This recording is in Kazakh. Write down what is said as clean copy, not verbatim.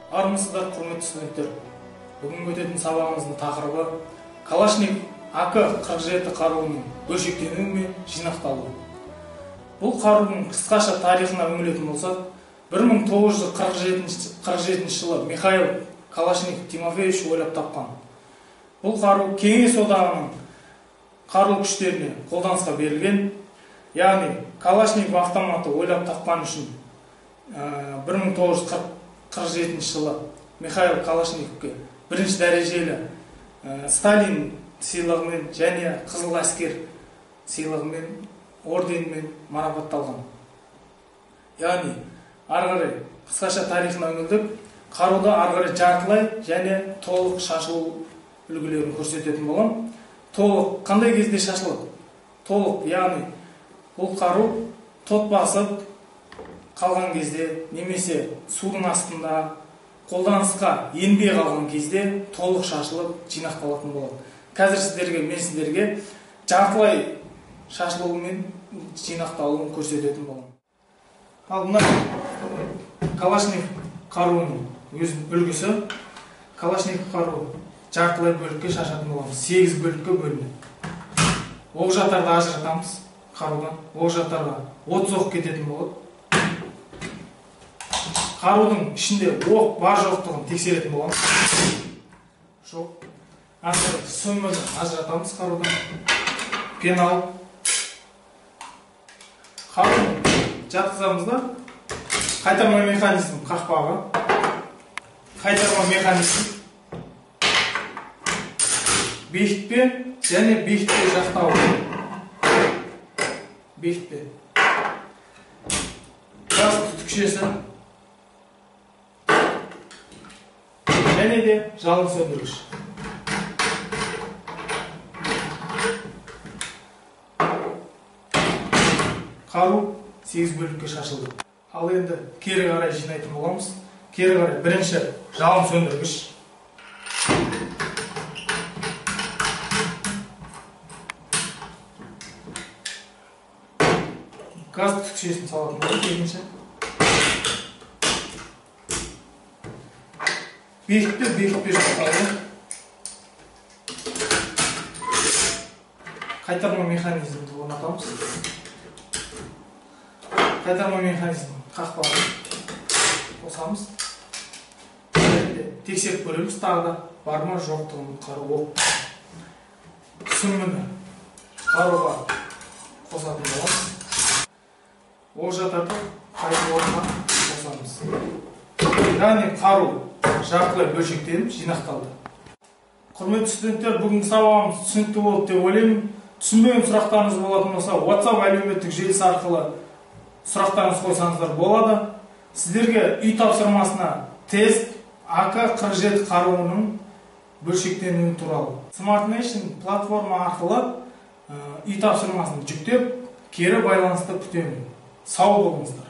Армысыздар, құрметті студенттер. Бүгін өтетін сабағымыздың тақырыбы Калашников АК-47 қаруының бөлшектенуі мен жинақталуы. Бұл қарудың қысқаша тарихына үңілетін болсақ, 1947 жылы Михаил Калашников Тимофеевич ойлап тапқан. Бұл қару Кеңес одағының қарулы күштеріне қолданысқа берілген, яғни Калашников автоматы ойлап тапқан үшін 1947 жылы Михаил Калашниковке бірінші дәрежелі Сталин сыйлығымен және Қызыл әскер сыйлығымен, орденімен марапатталған. Яғни, арғары қысқаша тарихына үңілдік, қаруды арғары жартылай және толық шашылу үлгілерін көрсететін болам. Толық қандай кезде шашылады? Толық, яғни бұл қару тот басып қалған кезде, немесе судың астында қолданысқа енбей қалған кезде толық шашылып жинақталатын болады. Қазір мен сіздерге жартылай шашылуы мен жинақталуын көрсететін боламын. Ал мына Калашников қаруының өзінің үлгісі. Калашников қаруы жартылай бөлікке шашатын боламыз. 8 бөлікке бөлінеді. Оқ-жаттарды ажыратамыз қарудан. Оқ-жаттарға 30 оқ кететін болады. Қарудың ішінде оқ бар жоқтығын тексеретін боламыз. Жоқ. Астыры сөмірді ажыратамыз қарудан. Пенал. Қарудың жатқызамыз да. Қайтарма механизм қақпағы. Қайтарма механизм. Бекітпе және бекітпе жақтауы. Бекітпе. Газ түтікшесі. Және де жалын сөндіргіш. Қару 8 бөлікке шашылды. Ал енді кері қарай жинайтын боламыз. Кері қарай бірінші жалын сөндіргіш. Газ түтікшесін салатын боламыз екінші. Бекітпе жақтауы. Қайтарма механизмді орнатамыз. Қайтарма механизм қақпағын қосамыз. Тексеріп көреміз тағы да бар ма жоқтығын қару. Сүміні қаруға қосатын боламыз. Оқ-жаттарды қайтып орнына қосамыз. Яғни қару жартылай бөлшектеніп жинақталды. Құрметті студенттер, бүгінгі сабағымыз түсінікті болды деп ойлаймын. Түсінбеген сұрақтарыңыз болатын болса, WhatsApp әлеуметтік желісі арқылы сұрақтарыңыз қойсаңыздар болады. Сіздерге үй тапсырмасына тест АК-47 қаруының бөлшектенуі туралы Smart Nation платформа арқылы үй тапсырмасын жүктеп, кері байланысты күтемін. Сау болыңыздар.